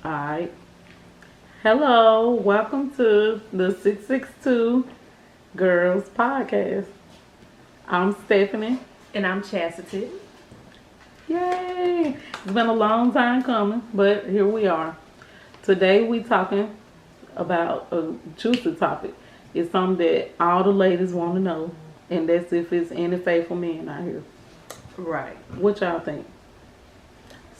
Alright. Hello, welcome to the 662 Girls Podcast. I'm Stephanie. And I'm Chasity. Yay! It's been a long time coming, but here we are. Today we talking about a juicy topic. It's something that all the ladies want to know, and that's if it's any faithful men out here. Right. What y'all think?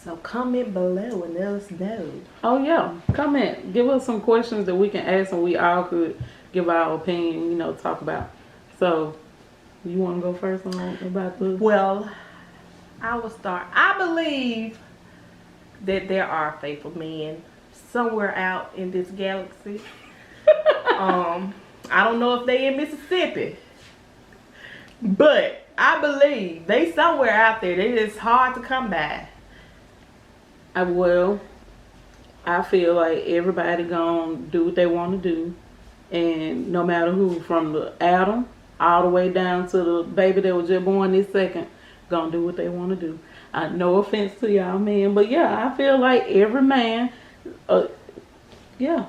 So comment below and let us know. Oh yeah, comment. Give us some questions that we can ask and we all could give our opinion, talk about. So, you want to go first on about the... Well, I will start. I believe that there are faithful men somewhere out in this galaxy. I don't know if they in Mississippi, but I believe they somewhere out there. They just hard to come by. I feel like everybody gonna do what they want to do, and no matter who, from the Adam all the way down to the baby that was just born this second, gonna do what they want to do. No offense to y'all men, but yeah, I feel like every man, yeah.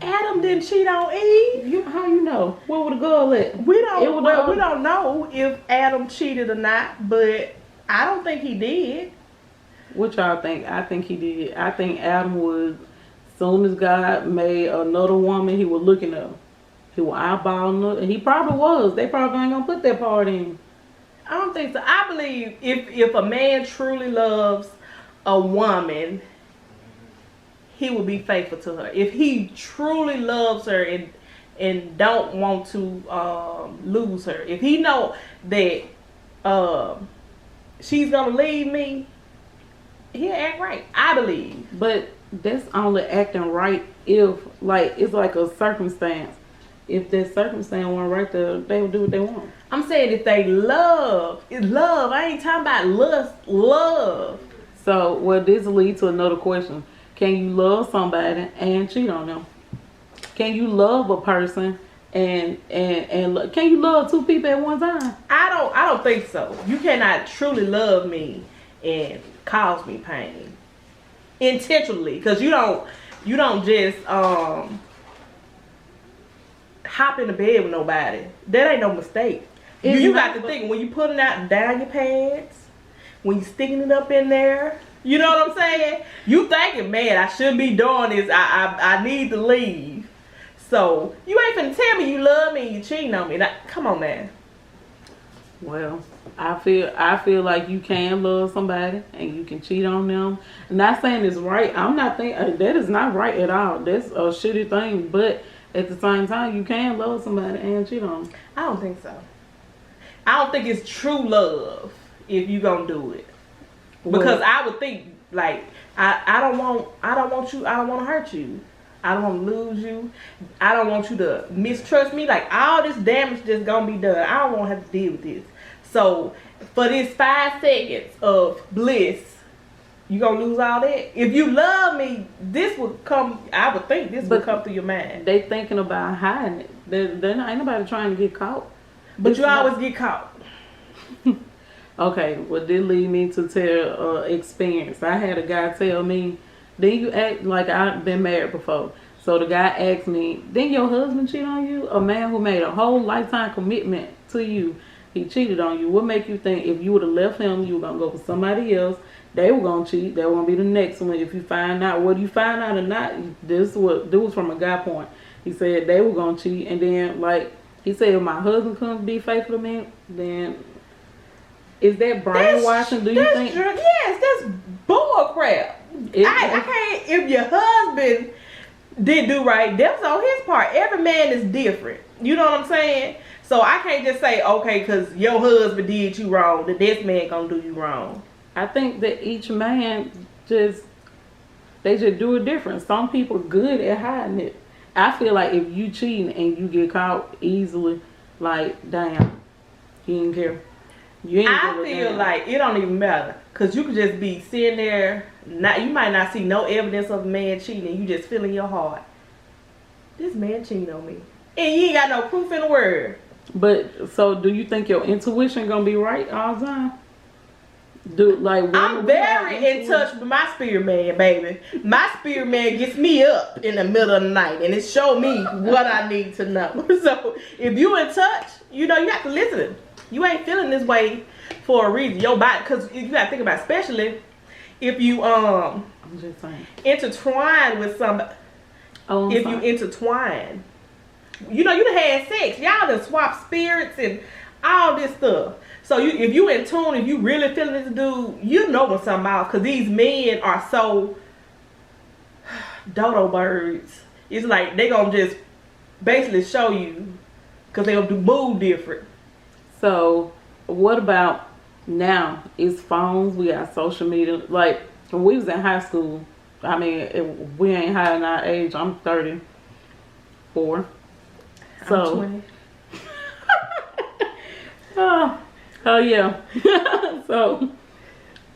Adam didn't cheat on Eve. How you know? Where would the girl at? We don't know if Adam cheated or not, but I don't think he did. What y'all think? I think he did. I think Adam was, soon as God made another woman, he was looking at her. He was eyeballing her. He probably was. They probably ain't gonna put that part in. I don't think so. I believe if a man truly loves a woman, he will be faithful to her. If he truly loves her and don't want to lose her, if he know that she's gonna leave me, he'll act right. I believe. But that's only acting right if, like, it's like a circumstance. If that circumstance weren't right there, they would do what they want. I'm saying if they love, it's love. I ain't talking about lust, love. So, well, this leads to another question. Can you love somebody and cheat on them? Can you love a person and can you love two people at one time? I don't think so. You cannot truly love me and cause me pain intentionally, because you don't just hop in the bed with nobody. That ain't no mistake. You got to think when you putting out down your pants, when you sticking it up in there. You know what I'm saying? You thinking, man, I shouldn't be doing this. I need to leave. So you ain't finna tell me you love me and you cheating on me. Now, come on, man. Well, I feel like you can love somebody and you can cheat on them. I'm not saying it's right. I'm not thinking that is not right at all. That's a shitty thing. But at the same time, you can love somebody and cheat on them. I don't think so. I don't think it's true love if you gonna do it. Because I would think, like, I don't want you, I don't want to hurt you. I don't want to lose you. I don't want you to mistrust me. Like, all this damage that's going to be done. I don't want to have to deal with this. So, for this 5 seconds of bliss, you going to lose all that? If you love me, this would come, I would think this would come through your mind. They thinking about hiding it. Ain't nobody trying to get caught. But you always get caught. Okay, well, this lead me to tell experience. I had a guy tell me, then you act like I've been married before. So the guy asked me, didn't your husband cheat on you? A man who made a whole lifetime commitment to you, he cheated on you. What make you think if you would have left him, you were going to go for somebody else, they were going to cheat, they were going to be the next one. If you find out, whether you find out or not, this was from a guy point. He said they were going to cheat. And then, like, he said if my husband couldn't be faithful to me, then... Is that brainwashing? Do you think? Yes, that's bull crap. I can't. If your husband didn't do right, that's on his part. Every man is different. You know what I'm saying? So I can't just say, okay, because your husband did you wrong, the next man gonna do you wrong. I think that each man they just do it different. Some people good at hiding it. I feel like if you cheating and you get caught easily, like, damn, you didn't care. I feel like it don't even matter, because you could just be sitting there, you might not see no evidence of a man cheating, you just feel in your heart, this man cheating on me, and you ain't got no proof in the world. But so do you think your intuition gonna be right all the time? Do like I'm very in touch with my spirit man, baby. My spirit man gets me up in the middle of the night and it show me what I need to know. So if you in touch, you know you have to listen. You ain't feeling this way for a reason. Your body, because you got to think about, especially if you I'm just saying. intertwine with somebody. Oh, if you intertwine, you know you done had sex. Y'all done swap spirits and all this stuff. So if you in tune, if you really feeling this dude, you know when something off. Because these men are so dodo birds. It's like they gonna just basically show you because they'll do move different. So what about now? It's phones. We got social media. Like when we was in high school, I mean, we ain't high in our age. I'm 34. So, I'm 20. Oh yeah. So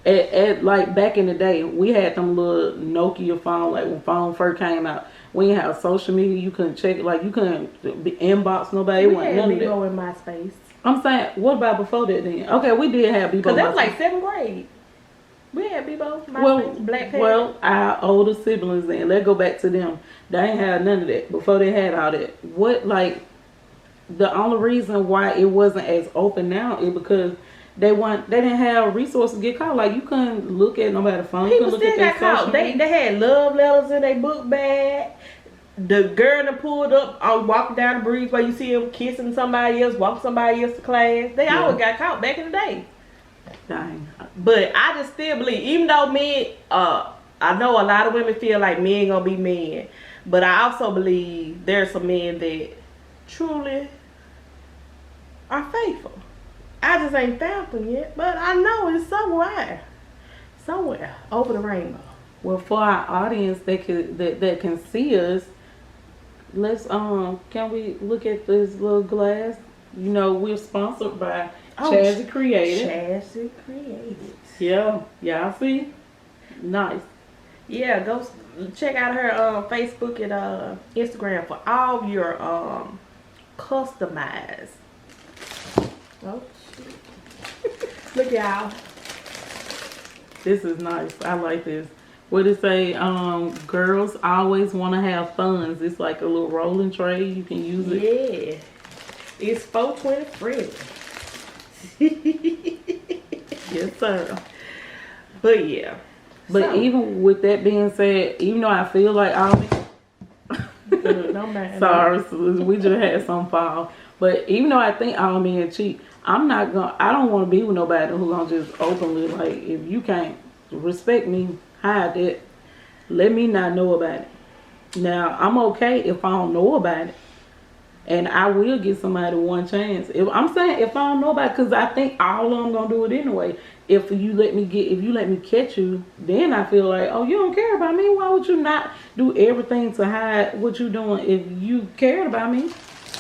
at like back in the day, we had them little Nokia phone. Like when phone first came out, we didn't have social media. You couldn't check it. Like you couldn't inbox nobody. We Wasn't had none of that. Bebo in MySpace. I'm saying, what about before that then? Okay, we did have Bebo. Because that was like 7th grade. We had Bebo, MySpace, Black Panther. Well, our older siblings then, let's go back to them. They ain't had none of that before they had all that. What, like, the only reason why it wasn't as open now is because they didn't have resources to get caught. Like, you couldn't look at nobody's phone. People still got caught. They had love letters in their book bag. The girl that pulled up, walking down the breezeway, you see them kissing somebody else, walking somebody else to class. They always got caught back in the day. Dang. But I just still believe, even though men, I know a lot of women feel like men gonna be men, but I also believe there's some men that truly are faithful. I just ain't found them yet, but I know it's somewhere over the rainbow. Well, for our audience that can see us, let's can we look at this little glass? You know, we're sponsored by Chasity Creative. Chasity Creative. Yeah, y'all see? Nice. Yeah, go check out her Facebook and Instagram for all your customized. Oh shit. Look, y'all. This is nice. I like this. What it say? Girls always want to have funds. It's like a little rolling tray. You can use it. Yeah. It's 420 Yes, sir. But yeah. But even with that being said, even though I feel like no man. sorry, we just had some fall. But even though I think all men cheat, I don't want to be with nobody who gonna just openly, like, if you can't respect me, hide it. Let me not know about it. Now, I'm okay if I don't know about it. And I will give somebody one chance. If I don't know about it, because I think all of them gonna do it anyway. If you let me catch you, then I feel like, oh, you don't care about me. Why would you not do everything to hide what you doing if you cared about me?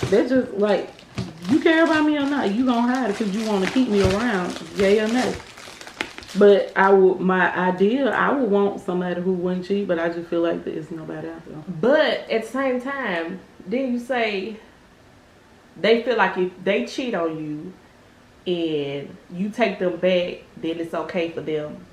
That's just like, you care about me or not, you gonna hide it because you want to keep me around, yay or nay. But I would want somebody who wouldn't cheat, but I just feel like there's nobody out there. But at the same time, then you say they feel like if they cheat on you and you take them back, then it's okay for them.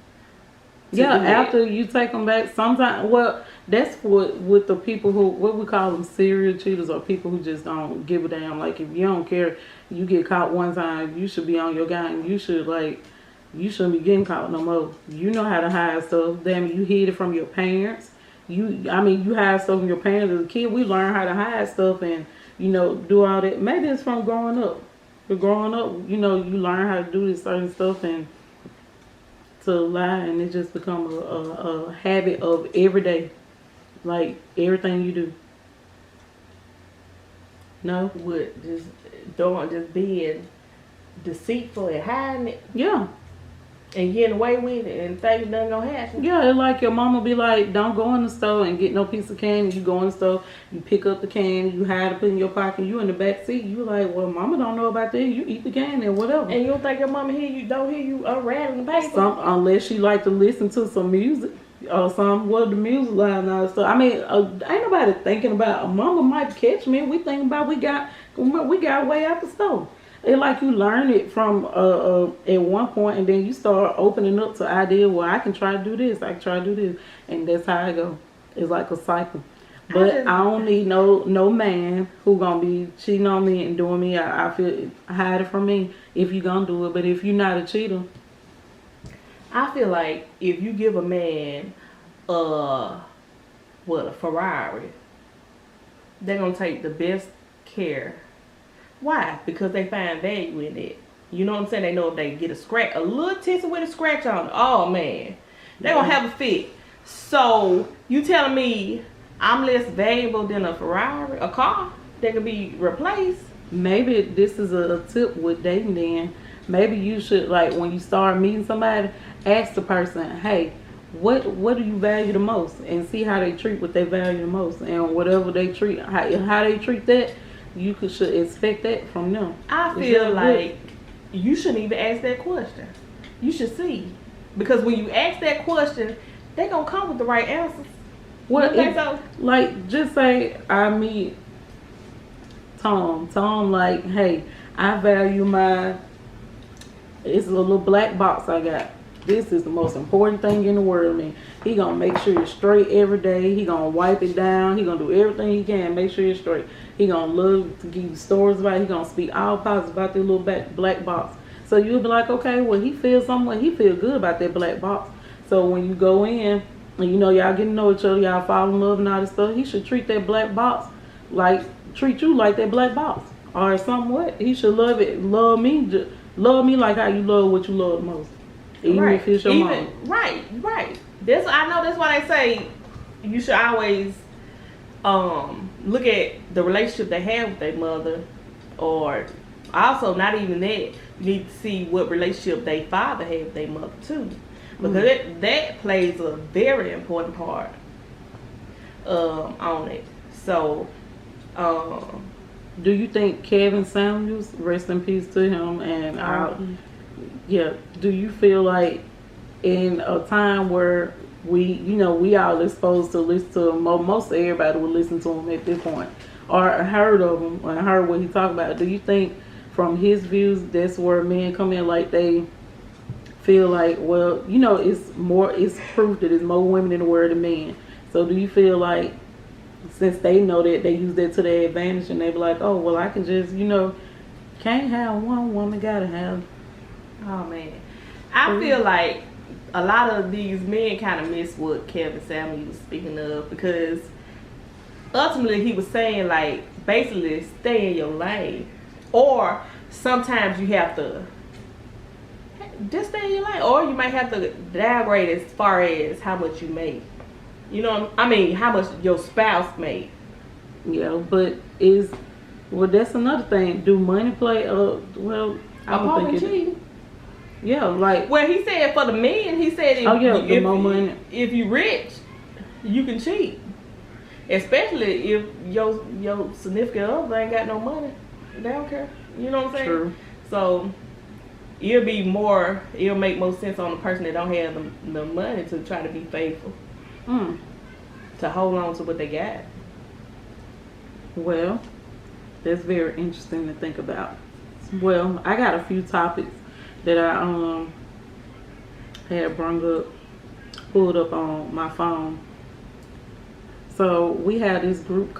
Yeah, after you take them back, sometimes, well, that's with the people who, what we call them, serial cheaters, or people who just don't give a damn. Like, if you don't care, you get caught one time, you should be on your game. You shouldn't be getting caught no more. You know how to hide stuff. Damn, you hid it from your parents. You hide stuff from your parents as a kid. We learn how to hide stuff and, do all that. Maybe it's from growing up. But growing up, you learn how to do this certain stuff and to lie, and it just becomes a habit of every day, like everything you do. No, What, just being deceitful and hiding it yeah, and getting away with it and thinking nothing gonna happen. yeah. It's like your mama be like, don't go in the store and get no piece of candy. You go in the store, you pick up the candy, you hide it, put it in your pocket. You in the back seat. You like, well, mama don't know about that. You eat the candy or whatever. And you don't think your mama don't hear you unraveling the paper? Unless she like to listen to some music or the music line and all that stuff. I mean, ain't nobody thinking about, mama might catch me. We thinking about we got way out the store. It like you learn it from at one point, and then you start opening up to idea. Well, I can try to do this. I can try to do this, and that's how I go. It's like a cycle. But I don't need no man who gonna be cheating on me and doing me. I feel hide it from me if you gonna do it. But if you're not a cheater, I feel like if you give a man a Ferrari, they're gonna take the best care. Why? Because they find value in it. You know what I'm saying? They know if they get a little tinsel with a scratch on it, oh man, they're gonna have a fit. So you telling me I'm less valuable than a Ferrari, a car that can be replaced? Maybe this is a tip with dating. Then maybe you should, like, when you start meeting somebody, ask the person, hey, what do you value the most, and see how they treat what they value the most, and whatever they treat, how they treat that, you should expect that from them. I feel like you shouldn't even ask that question. You should see, because when you ask that question, they gonna come with the right answers. Well, So? Like, just say I meet Tom. Tom, like, hey, I value it's a little black box I got. This is the most important thing in the world, man. He gonna make sure it's straight every day. He gonna wipe it down. He gonna do everything he can, make sure it's straight. He gonna love to give you stories about it. He gonna speak all positive about this little black box. So you'll be like, okay, well, he feels something. He feel good about that black box. So when you go in, and you know y'all getting to know each other, y'all fall in love and all this stuff, he should treat that black box treat you like that black box, or somewhat. He should love me like how you love what you love the most, even if it's your mom. Right. I know that's why they say you should always look at the relationship they have with their mother, or also not even that. You need to see what relationship their father had with their mother too. Because that plays a very important part on it. So, do you think Kevin Samuels, rest in peace to him, and do you feel like in a time where we all exposed to listen to him, most everybody would listen to him at this point, or heard of him, or heard what he talked about, do you think from his views that's where men come in, like they feel like, well, it's proof that there's more women in the world than men. So do you feel like, since they know that, they use that to their advantage, and they be like, oh, well, I can just, can't have one woman, gotta have. Oh man, I feel like a lot of these men kind of miss what Kevin Samuels was speaking of, because ultimately he was saying, like, basically stay in your lane, or sometimes you have to just stay in your lane, or you might have to downgrade as far as how much you make. How much your spouse make. Yeah, but that's another thing. Do money play? Well, I don't think cheating. Yeah, like. Well, he said for the men, he said the more money. If you rich, you can cheat, especially if your significant other ain't got no money. They don't care. You know what I'm saying? True. So it'll make more sense on the person that don't have the money to try to be faithful. To hold on to what they got. Well, that's very interesting to think about. Well, I got a few topics that I had pulled up on my phone. So we had this group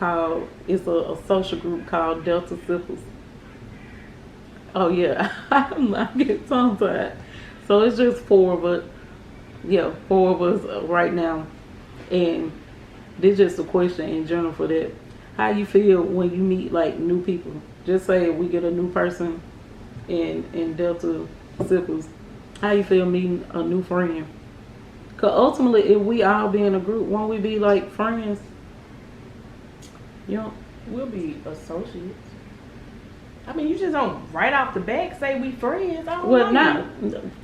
it's a social group called Delta Sippers. Oh yeah, I'm getting tongue-tied. So it's just four of us right now. And this is just a question in general for that. How you feel when you meet, like, new people? Just say we get a new person in Delta Sippers. How you feel meeting a new friend? Because ultimately, if we all be in a group, won't we be like friends? We'll be associates. I mean, you just don't right off the bat say we friends.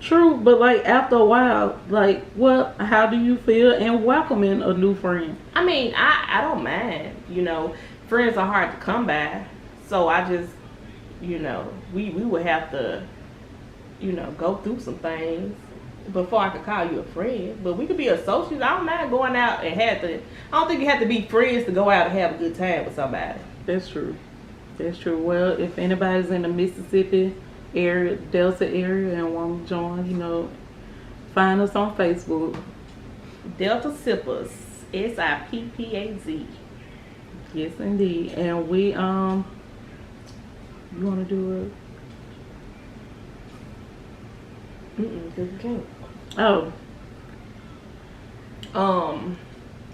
True, but like after a while, like, what? How do you feel in welcoming a new friend? I mean, I don't mind. Friends are hard to come by, so I just, we would have to, go through some things before I could call you a friend. But we could be associates. I don't mind going out and I don't think you have to be friends to go out and have a good time with somebody. That's true. That's true. Well, if anybody's in the Mississippi area, Delta area, and want to join, find us on Facebook. Delta Sippers, SIPPAZ. Yes, indeed. And we you want to do Cause we can't. Oh,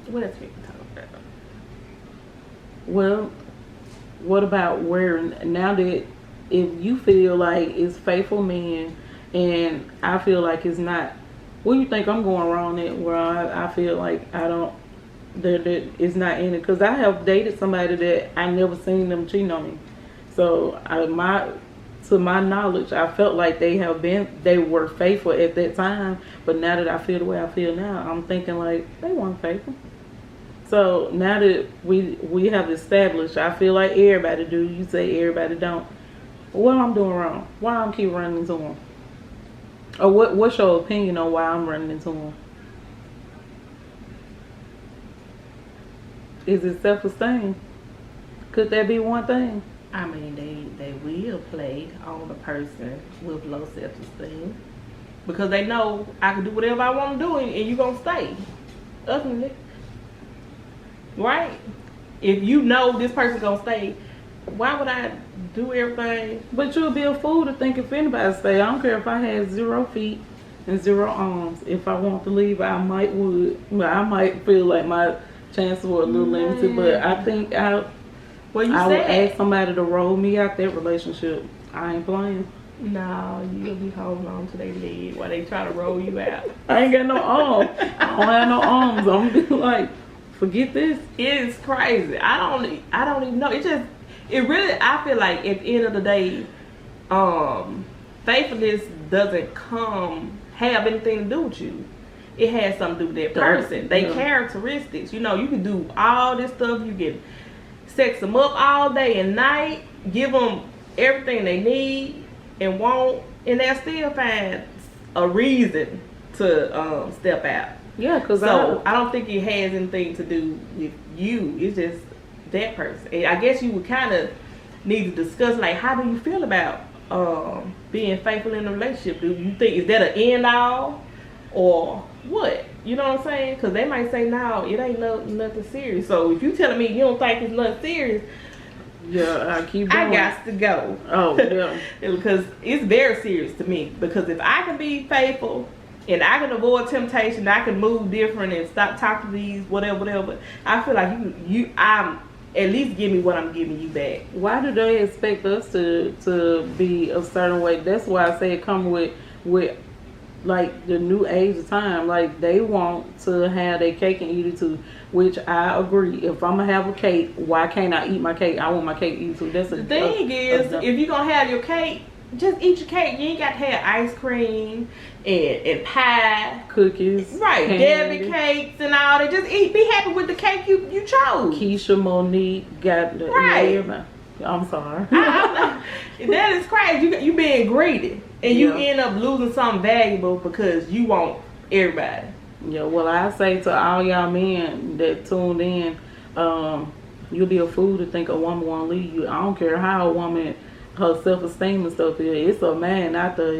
What else we can talk about? well, what about now that if you feel like it's faithful men and I feel like it's not, what do you think I'm going wrong at where I feel like I don't, that it's not in it? Because I have dated somebody that I never seen them cheating on me. So to my knowledge, I felt like they were faithful at that time. But now that I feel the way I feel now, I'm thinking like they weren't faithful. So now that we have established, I feel like everybody do. You say everybody don't. What I'm doing wrong? Why I'm keep running into them? Or what's your opinion on why I'm running into them? Is it self-esteem? Could that be one thing? I mean, they will play on a person with low self-esteem because they know I can do whatever I want to do and you gonna stay. Ultimately, right? If you know this person gonna stay, why would I do everything? But you'll be a fool to think if anybody stay. I don't care if I had 0 feet and 0 arms. If I want to leave, I might feel like my chances were a little limited. But I think I would ask somebody to roll me out that relationship. I ain't playing. No, you'll be holding on to their leg while they try to roll you out. I ain't got no arms. I don't have no arms. I'm gonna be like, forget this. It's crazy. I don't even know. It really, I feel like at the end of the day, faithfulness doesn't have anything to do with you. It has something to do with that person. They characteristics. You can do all this stuff. You can sex them up all day and night, give them everything they need and want, and they'll still find a reason to step out. Yeah, because I don't think it has anything to do with you. It's just that person. And I guess you would kind of need to discuss, like, how do you feel about being faithful in a relationship? Do you think, is that an end all or what? You know what I'm saying? Because they might say, no, it ain't nothing serious. So if you telling me you don't think it's nothing serious, yeah, I keep going. I got to go. Oh, yeah. Because it's very serious to me. Because if I can be faithful and I can avoid temptation, I can move different and stop talking to these whatever. I feel like I'm at least give me what I'm giving you back. Why do they expect us to be a certain way? That's why I say it come with like the new age of time. Like they want to have their cake and eat it too, which I agree. If I'm gonna have a cake, why can't I eat my cake? I want my cake eaten too. That's the thing is, if you're gonna have your cake, just eat your cake. You ain't got to have ice cream and pie, cookies, right? Debbie cakes and all that. Just eat. Be happy with the cake you chose. Keisha, Monique, got the right. I'm sorry. That is crazy. You being greedy, and you end up losing something valuable because you want everybody. Yeah. Well, I say to all y'all men that tuned in, you'll be a fool to think a woman won't leave you. I don't care how a woman, her self-esteem and stuff is. It's a man out there.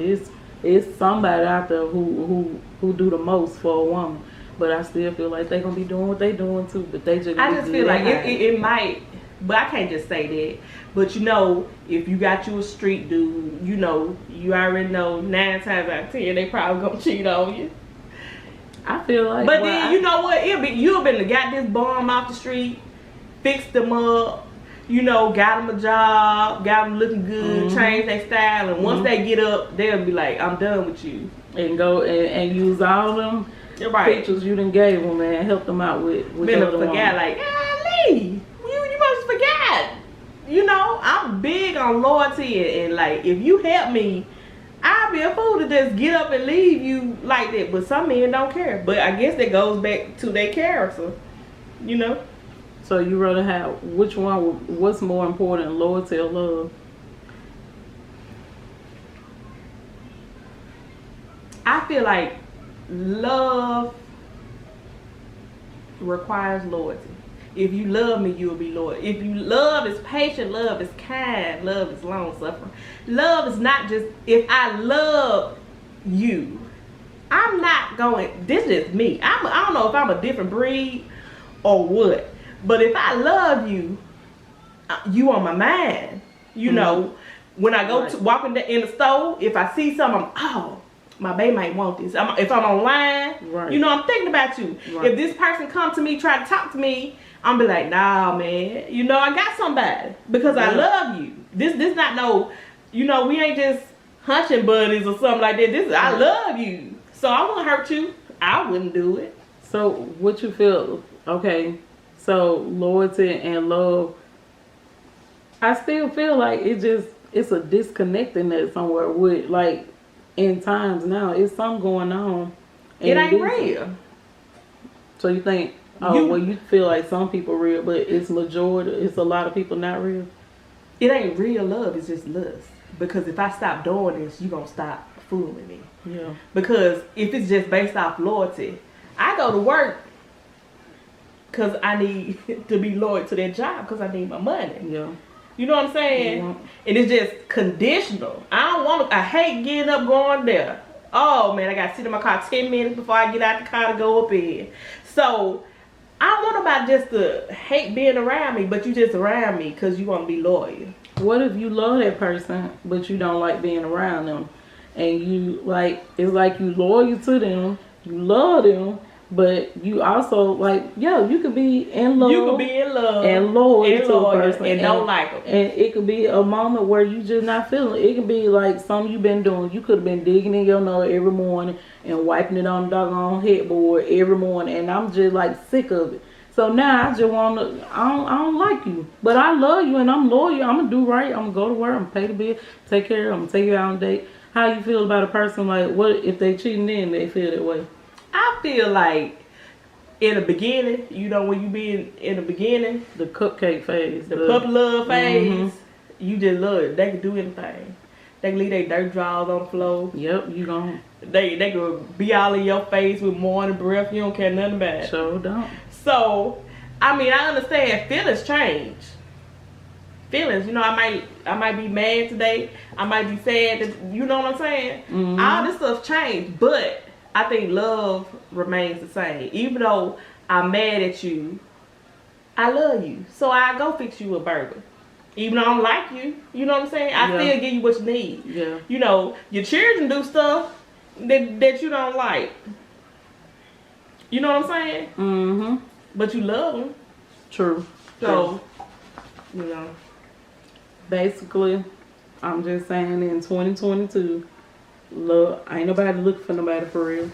It's somebody out there who do the most for a woman. But I still feel like they gonna be doing what they doing too. But they just I just feel like it might. But I can't just say that. But if you got you a street dude, you already know 9 times out of 10 they probably gonna cheat on you. I feel like. But then you know what? You've been got this bum off the street, fixed them up, got them a job, got them looking good, changed their style, and once they get up, they'll be like, I'm done with you. And go and use all them pictures you done gave them and help them out with the other one. Like, Lee, you must forget. I'm big on loyalty and like, if you help me, I'll be a fool to just get up and leave you like that. But some men don't care. But I guess that goes back to their character, So you rather have, what's more important, loyalty or love? I feel like love requires loyalty. If you love me, you'll be loyal. If you love is patient, love is kind, love is long suffering. Love is not just if I love you, I'm not going. This is me. I don't know if I'm a different breed or what, but if I love you, you on my mind. You know, when I go to walking in the store, if I see something, my baby might want this. If I'm online, you know, I'm thinking about you. If this person come to me, try to talk to me, I'm be like, nah, man. You know, I got somebody because I love you. This not no, you know, we ain't just hunching buddies or something like that. This I love you, so I won't hurt you. I wouldn't do it. So what you feel? Okay, so loyalty and love. I still feel like it's a disconnectedness somewhere with like in times now. It's something going on. It ain't real. So you think, you feel like some people real, but it's majority. It's a lot of people not real. It ain't real love. It's just lust. Because if I stop doing this, you gonna stop fooling me. Yeah. Because if it's just based off loyalty, I go to work because I need to be loyal to that job because I need my money. Yeah. You know what I'm saying? Yeah. And it's just conditional. I hate getting up going there. Oh man, I gotta sit in my car 10 minutes before I get out the car to go up in. So I don't want nobody just to hate being around me, but you just around me because you want to be loyal. What if you love that person, but you don't like being around them? And you like, it's like you loyal to them, you love them, but you also like, you could be in love. You could be in love and loyal to a person and don't like them. And it could be a moment where you just not feeling it. It could be like something you've been doing. You could have been digging in your nose every morning and wiping it on the doggone headboard every morning, and I'm just like sick of it. So now I just want to, I don't like you, but I love you and I'm loyal. I'm going to do right. I'm going to go to work. I'm going to pay the bill, take care. I'm going to take you out on a date. How you feel about a person like, what if they cheating then they feel that way? I feel like in the beginning, you know, when you be in the beginning, the cupcake phase, the puppy love phase, you just love it. They can do anything. They can leave their dirt drawers on the floor. Yep, you gon' They could be all in your face with morning breath. You don't care nothing about it. Sure don't. So, I mean, I understand feelings change. Feelings, you know, I might be mad today. I might be sad. You know what I'm saying? Mm-hmm. All this stuff changed, but I think love remains the same. Even though I'm mad at you, I love you. So I go fix you a burger. Even though I don't like you, you know what I'm saying? I still give you what you need. Yeah. You know, your children do stuff that you don't like. You know what I'm saying? Mm-hmm. But you love them. True. So, you know. Basically, I'm just saying in 2022, look, ain't nobody looking for nobody for real.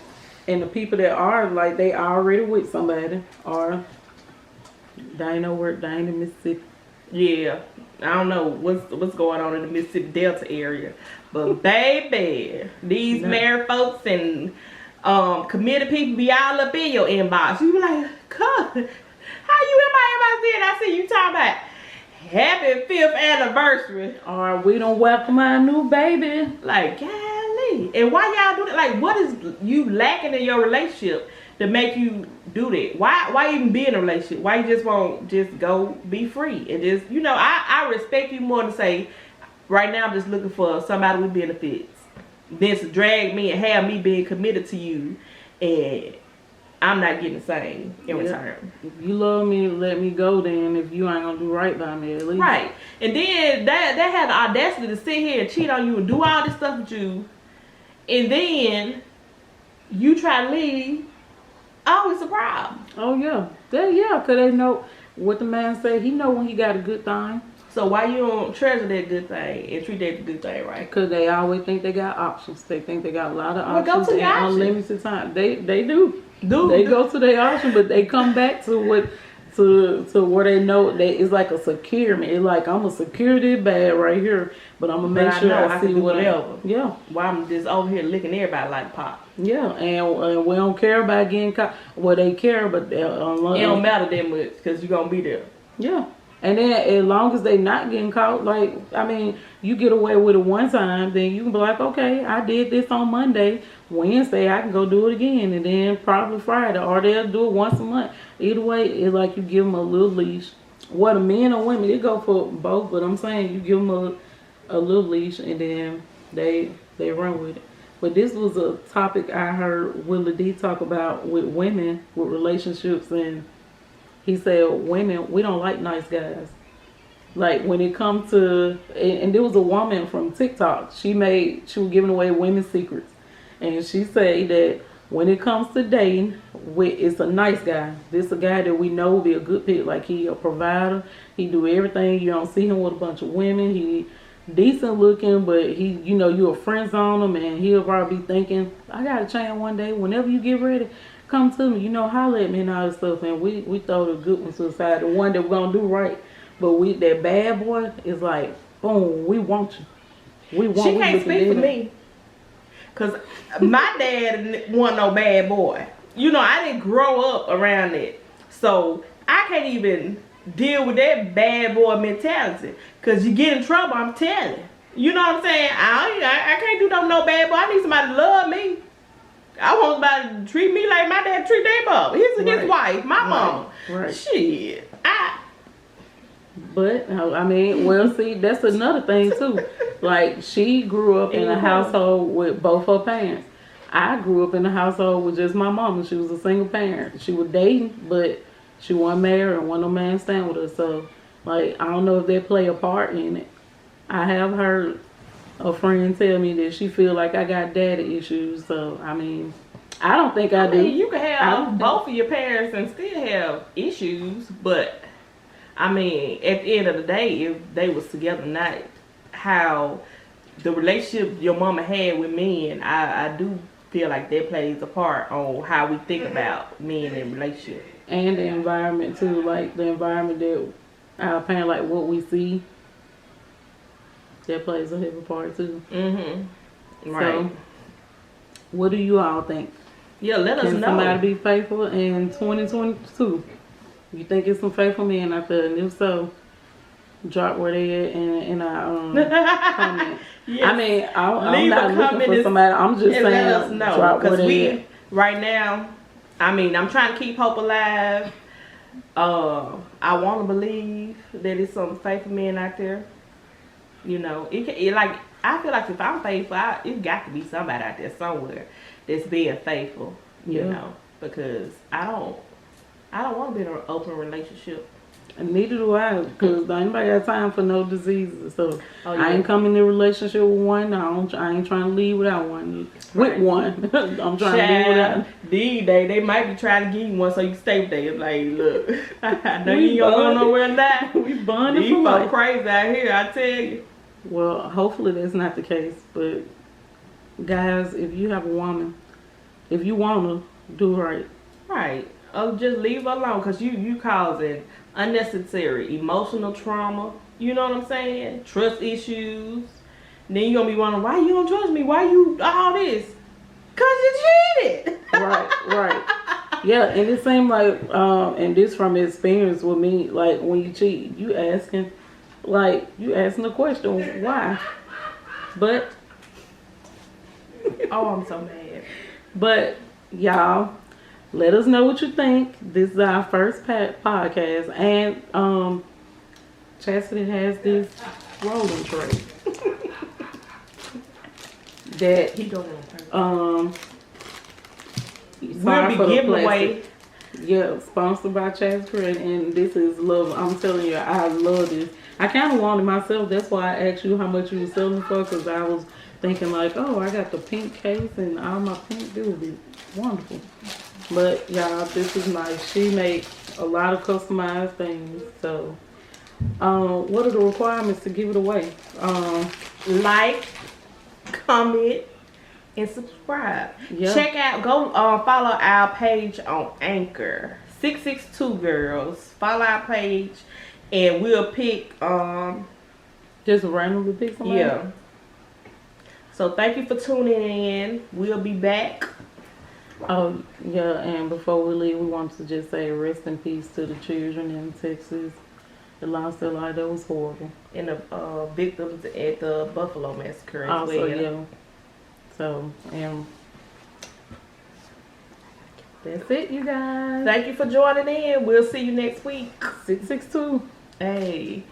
And the people that are, like, they already with somebody are, they ain't nowhere, they ain't in Mississippi. Yeah. I don't know what's going on in the Mississippi Delta area. But, baby, these married folks and committed people be all up in your inbox. You be like, God, how you in my inbox then? I see you talking about happy 5th anniversary. Or we don't welcome our new baby. Like, golly. And why y'all do that? Like, what is you lacking in your relationship to make you do that? Why even be in a relationship? Why you just won't just go be free? And just, you know, I respect you more to say, right now I'm just looking for somebody with benefits. Then to drag me and have me being committed to you, and I'm not getting the same in return. If you love me, let me go then. If you ain't gonna do right by me, at least. Right. And then that had the audacity to sit here and cheat on you and do all this stuff with you, and then you try to leave. Oh, it's a problem. Oh yeah, cause they know what the man say. He know when he got a good thing. So why you don't treasure that good thing and treat that good thing, right? Cause they always think they got options. They think they got a lot of options. Well, go to the and options. Unlimited time. They do. They go to their option, but they come back to what to where they know that it's like a securement. It's like, I'm a security bag right here, but I'm gonna make sure I see whatever. Yeah. Why I'm just over here licking everybody like pop. Yeah, and we don't care about getting caught. Well, they care, but it don't matter that much because you're gonna be there. Yeah. And then as long as they not getting caught, like, I mean, you get away with it one time, then you can be like, okay, I did this on Monday. Wednesday, I can go do it again. And then probably Friday. Or they'll do it once a month. Either way, it's like you give them a little leash. Whether men or women, it go for both. But I'm saying you give them a little leash and then they run with it. But this was a topic I heard Willie D talk about with women, with relationships, and he said, women, we don't like nice guys. Like when it comes to, and there was a woman from TikTok, she was giving away women's secrets. And she said that when it comes to dating, it's a nice guy. This a guy that we know will be a good pick. Like he a provider, he do everything. You don't see him with a bunch of women. He decent looking, but he, you know, you a friend zone him, and he'll probably be thinking, I got a chance one day. Whenever you get ready, come to me, you know, holler at me and all this stuff. And we throw the good ones to the side, the one that we're gonna do right. But that bad boy is like, boom, we want you. She can't speak for me, cause my dad wasn't no bad boy. You know, I didn't grow up around it, so I can't even deal with that bad boy mentality. Cause you get in trouble, I'm telling you. You know what I'm saying? I can't do no bad boy. I need somebody to love me. I want somebody to treat me like my dad treat their mom. His wife, my mama. Right. Shit. But I mean, well, see, that's another thing too. Like she grew up in a household with both her parents. I grew up in a household with just my mama. She was a single parent. She was dating, but she wasn't married and wasn't no man stand with her. So, like, I don't know if they play a part in it. I have heard a friend tell me that she feel like I got daddy issues. So, I mean, I don't think I do. Mean, you can have both of your parents and still have issues, but I mean, at the end of the day, if they was together, not how the relationship your mama had with men, I do feel like that plays a part on how we think about men in relationships. And the environment too, like the environment that our parents, like what we see, that plays a heavy part too. Mm-hmm. Right. So, what do you all think? Yeah, let us know. Can somebody be faithful in 2022? You think it's some faithful men out there? And if so, drop where they at in our comment. Yes. I mean, I'm not looking for somebody. I'm just saying, let us know, drop where they at. Right now, I mean, I'm trying to keep hope alive. I want to believe that it's some faithful men out there. You know, like I feel like if I'm faithful, it's got to be somebody out there somewhere that's being faithful. You know, because I don't want to be in an open relationship. And neither do I, because anybody got time for no diseases. So I ain't coming in a relationship with one. I ain't trying to leave without one. With one, I'm trying to leave without. They might be trying to give you one so you stay with them. Like, look, I know you ain't gonna go nowhere now. We bonded for life. These crazy out here, I tell you. Well, hopefully that's not the case. But guys, if you have a woman, if you wanna do right, just leave her alone, because you causing unnecessary emotional trauma. You know what I'm saying? Trust issues. Then you're going to be wondering, why you don't trust me? Why you all this? Because you cheated. Right. Yeah, and it seemed like, and this from experience with me, like when you cheat, you asking the question, why? But, I'm so mad. But, y'all, let us know what you think. This is our first podcast, and Chasity has this rolling tray that he don't we'll be giving away. Yeah, sponsored by Chasity, and this is love. I'm telling you, I love this. I kind of wanted myself. That's why I asked you how much you were selling for, because I was thinking like, oh, I got the pink case and all my pink. It would be wonderful. But y'all, this is nice. She made a lot of customized things. So, what are the requirements to give it away? Like, comment, and subscribe. Yep. Check out, go follow our page on Anchor. 662 Girls. Follow our page, and we'll pick just randomly pick somebody. Yeah. So thank you for tuning in. We'll be back. Oh, yeah, and before we leave, we want to just say rest in peace to the children in Texas They lost their life. That was horrible. And the victims at the Buffalo massacre as Also, well. yeah. So, that's it, you guys. Thank you for joining in. We'll see you next week. 662. Hey.